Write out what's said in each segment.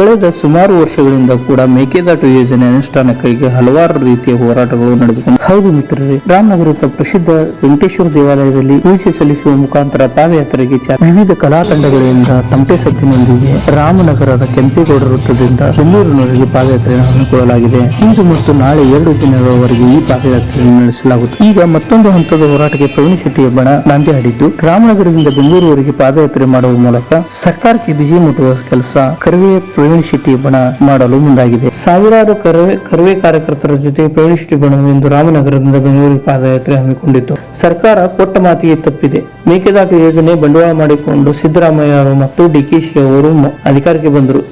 ಕಳೆದ ಸುಮಾರು ವರ್ಷಗಳಿಂದ ಕೂಡ ಮೇಕೆದಾಟು ಯೋಜನೆ ಅನುಷ್ಠಾನಕ್ಕಾಗಿ ಹಲವಾರು ರೀತಿಯ ಹೋರಾಟಗಳು ನಡೆದುಕೊಂಡು ಹೌದು ಮಿತ್ರರೇ, ರಾಮನಗರದ ಪ್ರಸಿದ್ಧ ವೆಂಕಟೇಶ್ವರ ದೇವಾಲಯದಲ್ಲಿ ಪೂಜೆ ಸಲ್ಲಿಸುವ ಮುಖಾಂತರ ಪಾದಯಾತ್ರೆಗೆ ವಿವಿಧ ಕಲಾ ತಂಡಗಳಿಂದ ತಮಟೆ ಸದ್ದಿನೊಂದಿಗೆ ರಾಮನಗರದ ಕೆಂಪೇಗೌಡ ವೃತ್ತದಿಂದ ಬೆಂಗಳೂರಿನವರೆಗೆ ಪಾದಯಾತ್ರೆಯನ್ನು ಹಮ್ಮಿಕೊಳ್ಳಲಾಗಿದೆ. ಇಂದು ಮತ್ತು ನಾಳೆ 2 ದಿನಗಳವರೆಗೆ ಈ ಪಾದಯಾತ್ರೆಯನ್ನು ನಡೆಸಲಾಗುತ್ತದೆ. ಈಗ ಮತ್ತೊಂದು ಹಂತದ ಹೋರಾಟಕ್ಕೆ ಪ್ರವೀಣ್ ಶೆಟ್ಟಿ ಬಣ ನಾಂದಿ ಹಾಡಿದ್ದು, ರಾಮನಗರದಿಂದ ಬೆಂಗಳೂರುವರೆಗೆ ಪಾದಯಾತ್ರೆ ಮಾಡುವ ಮೂಲಕ ಸರ್ಕಾರಕ್ಕೆ ಬಿಸಿ ಮುಟ್ಟುವ ಕೆಲಸ ಪ್ರವೀಣ್ ಶೆಟ್ಟಿ ಬಣ ಮಾಡಲು ಮುಂದಾಗಿದೆ. ಸಾವಿರಾರು ಕರವೇ ಕಾರ್ಯಕರ್ತರ ಜೊತೆ ಪ್ರವೀಣ್ ಶೆಟ್ಟಿ ಬಣವು ಇಂದು ರಾಮನಗರದಿಂದ ಬೆಂಗಳೂರಿಗೆ ಪಾದಯಾತ್ರೆ ಹಮ್ಮಿಕೊಂಡಿತ್ತು. ಸರ್ಕಾರ ಕೊಟ್ಟ ಮಾತಿಗೆ ತಪ್ಪಿದೆ. ಮೇಕೆದಾಟು ಯೋಜನೆ ಬಂಡವಾಳ ಮಾಡಿಕೊಂಡು ಸಿದ್ದರಾಮಯ್ಯ ಅವರು ಮತ್ತು ಡಿಕೆಶಿ ಅವರು ಅಧಿಕಾರಕ್ಕೆ ಬಂದರು.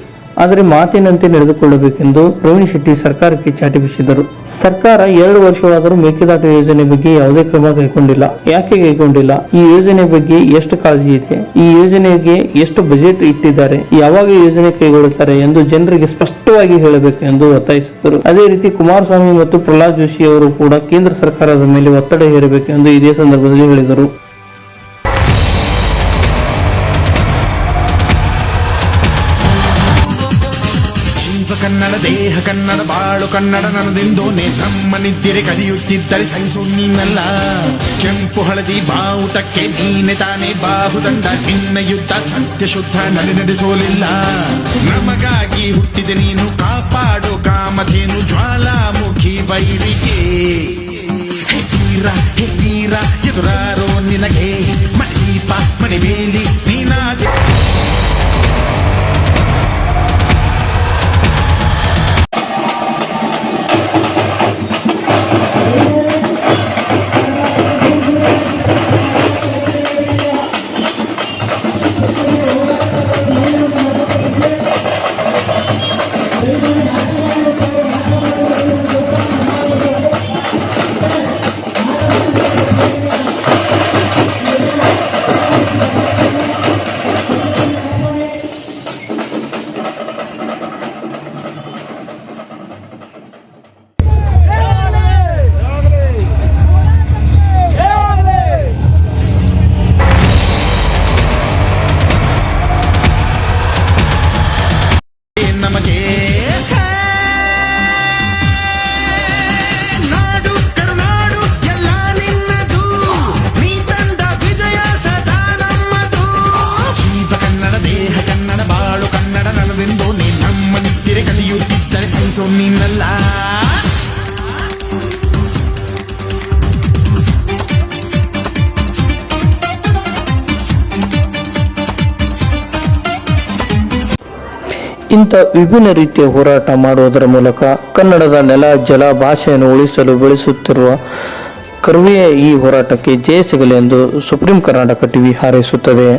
ಆದರೆ ಮಾತಿನಂತೆ ನಡೆದುಕೊಳ್ಳಬೇಕೆಂದು ಪ್ರವೀಣ್ ಶೆಟ್ಟಿ ಸರ್ಕಾರಕ್ಕೆ ಚಾಟಿ ಬೀಸಿದರು. ಸರ್ಕಾರ 2 ವರ್ಷವಾದರೂ ಮೇಕೆದಾಟು ಯೋಜನೆ ಬಗ್ಗೆ ಯಾವುದೇ ಕ್ರಮ ಕೈಗೊಂಡಿಲ್ಲ. ಯಾಕೆ ಕೈಗೊಂಡಿಲ್ಲ? ಈ ಯೋಜನೆ ಬಗ್ಗೆ ಎಷ್ಟು ಕಾಳಜಿ ಇದೆ? ಈ ಯೋಜನೆಗೆ ಎಷ್ಟು ಬಜೆಟ್ ಇಟ್ಟಿದ್ದಾರೆ? ಯಾವಾಗ ಯೋಜನೆ ಕೈಗೊಳ್ಳುತ್ತಾರೆ ಎಂದು ಜನರಿಗೆ ಸ್ಪಷ್ಟವಾಗಿ ಹೇಳಬೇಕು ಎಂದು ಒತ್ತಾಯಿಸಿದರು. ಅದೇ ರೀತಿ ಕುಮಾರಸ್ವಾಮಿ ಮತ್ತು ಪ್ರಹ್ಲಾದ್ ಜೋಶಿ ಅವರು ಕೂಡ ಕೇಂದ್ರ ಸರ್ಕಾರದ ಮೇಲೆ ಒತ್ತಡ ಹೇರಬೇಕು ಎಂದು ಇದೇ ಸಂದರ್ಭದಲ್ಲಿ ಹೇಳಿದರು. ಕನ್ನಡ ದೇಹ ಕನ್ನಡ ಬಾಳು ಕನ್ನಡ ನನ್ನದೆಂದೋನೆ ನಮ್ಮ ನಿದ್ದಿರೆ ಕಲಿಯುತ್ತಿದ್ದರೆ ಸಹಿಸು ನೀನಲ್ಲ. ಕೆಂಪು ಹಳದಿ ಬಾವುಟಕ್ಕೆ ನೀನೆ ತಾನೇ ಬಾಹುದಂಡ. ನಿನ್ನ ಯುದ್ಧ ಸತ್ಯ ಶುದ್ಧ ನಡೆಸೋಲಿಲ್ಲ. ನಮಗಾಗಿ ಹುಟ್ಟಿದೆ ನೀನು ಕಾಪಾಡು ಕಾಮಧೇನು ಜ್ವಾಲಾಮುಖಿ ವೈರಿಗೆ. ಹೇ ವೀರ ಎದುರಾರೋ ನಿನಗೆ ಮಣೀಪ ಮಣಿಬೇಲಿ ನೀನಾದೆ. ನೀನಲ್ಲ. ಇಂಥ ವಿಭಿನ್ನ ರೀತಿಯ ಹೋರಾಟ ಮಾಡುವುದರ ಮೂಲಕ ಕನ್ನಡದ ನೆಲ ಜಲ ಭಾಷೆಯನ್ನು ಉಳಿಸಲು ಬೆಳೆಸುತ್ತಿರುವ ಕರ್ವೆಯ ಈ ಹೋರಾಟಕ್ಕೆ ಜಯ ಸಿಗಲಿ ಎಂದು ಸುಪ್ರೀಂ ಕರ್ನಾಟಕ ಟಿವಿ ಹಾರೈಸುತ್ತದೆ.